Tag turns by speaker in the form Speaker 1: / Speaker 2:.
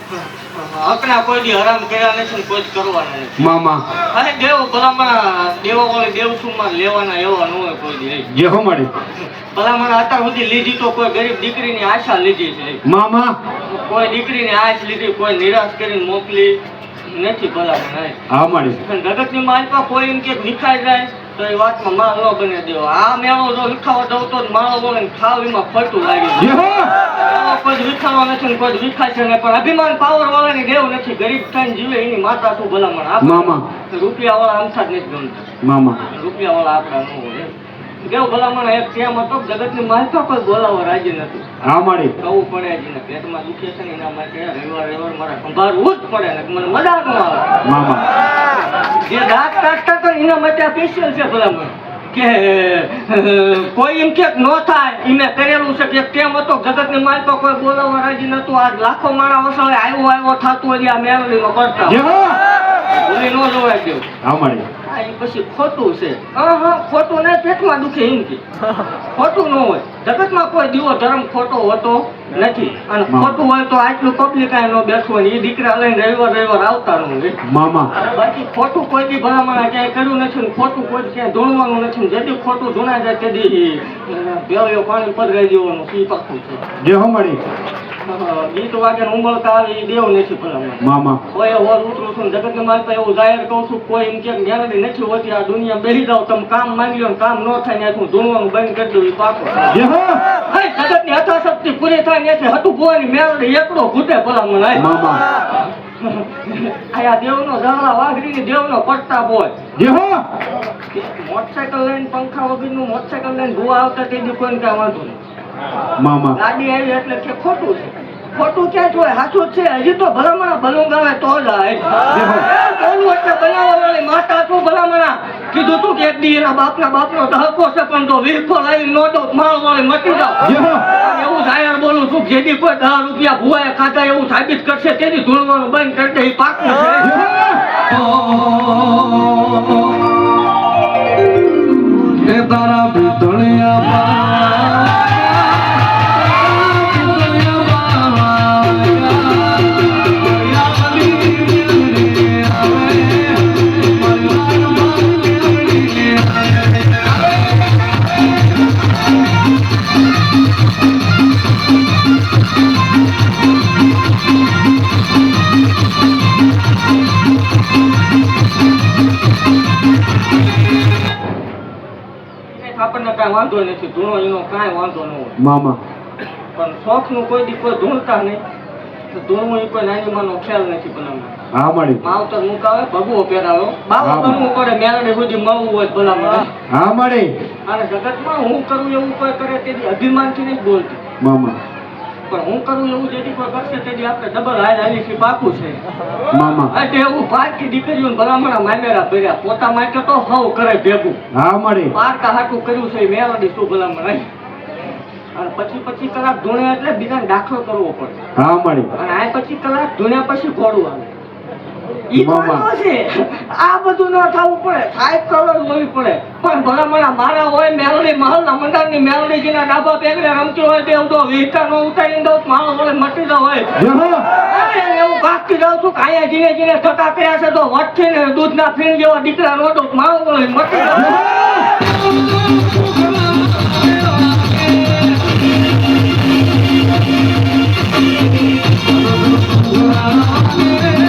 Speaker 1: હકના કોઈ દી હરામ કર્યા નથી ને કોઈ જ કરવાના નથી
Speaker 2: મામા
Speaker 1: અરે દેવો ભલામણ દેવો ઓલે દેવ સુમાં લેવાના એવા ન હોય કોઈ દી
Speaker 2: જે હો મળે
Speaker 1: ભલામણ અત્યાર સુધી લીધી તો કોઈ ગરીબ દીકરીની આશા લીધી છે
Speaker 2: મામા
Speaker 1: કોઈ દીકરીની આશ લીધી કોઈ નિરાશ કરીને મોકલી નથી ભલામણ
Speaker 2: હા મળે
Speaker 1: જગતની માલપા કોઈ એમ કે વિખાઈ જાય તો એ વાતમાં માલ ન બને દેવો આ મેળો જો વિખાવા દઉં તો માળો બોલે ને ખાવ એમાં ખોટું લાગી
Speaker 2: જે હો
Speaker 1: કોઈ વિખાવા નથી ને કોઈ વિખાય છે ને પણ અભિમાન પાવર વાળાની દેવ નથી ગરીબ થઈને જીવે એની માતા શું ભલામણ
Speaker 2: મામા
Speaker 1: રૂપિયા વાળા આમથા જ નથી ગમતા
Speaker 2: મામા
Speaker 1: રૂપિયા વાળા આપણા ન હોય દેવ ભલામણ એક તેમ હતો જગતની માલપા કોઈ બોલાવવા રાજી નથી
Speaker 2: હા મળે
Speaker 1: કહું પડે જેને પેટમાં દુખે છે ને એના માટે રવિવાર મારા સંભાળવું જ પડે ને મને મજા ન આવે
Speaker 2: મામા
Speaker 1: જે દાંત કાઢતા તો એના માટે આ સ્પેશિયલ છે ભલામણ કે કોઈ એમ કે ન થાય એ મેં કરેલું છે કે કેમ હતો જગતની માલપા કોઈ બોલાવવા રાજી નતું આ લાખો માણા વસાવે આવ્યો થતું હોય આ મેળવીમાં કરતા
Speaker 2: જે હો
Speaker 1: ભૂલી ન જોવાય દેવું
Speaker 2: હા મળે
Speaker 1: એ પછી ખોટું છે ખોટું ને પેટમાં દુખે એમ કે ખોટું ન હોય જગતમાં કોઈ દીવો ધર્મ ખોટો હોતો નથી અને ખોટું હોય તો આટલું પબ્લિક આ ન બેઠું હોય એ દીકરા લઈને રવિવાર આવતા ન હોય
Speaker 2: મામા
Speaker 1: બાકી ખોટું કોઈ દી ભલામણ ક્યાંય કર્યું નથી ને ખોટું કોઈ ક્યાંય ધૂણવાનું નથી ને જેથી ખોટું ધૂણાય જાય તેથી બેવયો પાણી પધરાઈ દેવાનું એ પાકું છે
Speaker 2: જે હો મળે
Speaker 1: ગીત વાગે ઉમળતા આવે એ દેવ નથી ભલામણ
Speaker 2: મામા
Speaker 1: કોઈ હોર ઉતરું છું જગતની માલપા એવું જાહેર કહું છું કોઈ એમ કે જ્ઞાનની નથી હોતી આ દુનિયા બેસી જાવ તમે કામ માંગી લો કામ ન થાય ને હું ધૂણવાનું બંધ કરી દઉં એ પાકું
Speaker 2: જે હો
Speaker 1: જગતની યથાશક્તિ પૂરી થાય ને હતું ભોવાની મેળવી એકડો ઘૂટે ભલામણ
Speaker 2: મામા
Speaker 1: આ દેવનો ઝઘડા વાઘરીને દેવનો પડતા બોય
Speaker 2: જે હો
Speaker 1: મોટરસાયકલ લઈને પંખા વગરનું મોટરસાયકલ લઈને ભૂવા આવતા તે દી કોઈને કાંઈ વાંધો નહીં
Speaker 2: મામા
Speaker 1: ગાડી આવી એટલે કે ખોટું છે ખોટું ક્યાં જોય સાચું છે હજી તો ભલામણા ભલું ગાવે તો જાય બોલું એટલે બનાવવા વાળી માતા શું ભલામણા કીધું તું કે એક દી એના બાપનો ધહકો છે પણ તો વીરખો લાવી નો દો માળ વાળી મટી જાવ એવું જાહેર બોલું છું જેથી કોઈ 10 રૂપિયા ભુવાએ ખાધા એવું સાબિત કરશે તેથી ધૂળવાનું બંધ કરી દે એ પાકું
Speaker 2: છે તારા ભૂતળિયા
Speaker 1: આપણને કાંઈ વાંધો નથી ધૂણો એનો કાંઈ વાંધો ન હોય
Speaker 2: મામા
Speaker 1: પણ શોખ નું કોઈ દી કોઈ ધૂણતા નહીં તો ધૂણવું એ કોઈ નાની માનો ખ્યાલ નથી બનાવવાનો
Speaker 2: હા મળે
Speaker 1: માવતર મુકાવે ભગવો પહેરાવ્યો બાવો કરવું પડે મેળડી સુધી મળવું હોય ભલામણ
Speaker 2: હા મળે
Speaker 1: અને જગતમાં હું કરું એવું કોઈ કરે તેથી અભિમાનથી નહીં બોલતી
Speaker 2: મામા
Speaker 1: પણ હું કરું એવું જેથી કોઈ કરશે તેથી આપણે ડબલ હાલી છે પાકું છે
Speaker 2: મામા
Speaker 1: એટલે એવું પારકી દીકરીઓ ભલામણા મામેરા ભર્યા પોતા માટે તો હવ કરે ભેગું
Speaker 2: હા મળે
Speaker 1: પારકા હાટું કર્યું છે મેળડી શું ભલામણ નહીં અને પછી કલાક ધૂણે એટલે બીજાને દાખલો કરવો પડે
Speaker 2: હા મળે
Speaker 1: અને આ પછી કલાક ધૂણ્યા પછી ઘોડું આવે ઈ વાંધો છે આ બધું ન થવું પડે સાહેબ કરોડ હોવી પડે પણ ભલામણા મારા હોય મેલડી મહલના મંડળની મેલડી જેના ડાબા પેગડે રમતી હોય તે હું તો વીરતા નો ઉતારી દઉં મારો વડે મટી જાવ હોય એવું ભાગતી જાઉં છું કે અહીંયા જીને જીને થતા કર્યા છે તો વટથી ને દૂધના ફીણ જેવા દીકરા નો દઉં મારો વડે મટી જાવ
Speaker 2: Yeah.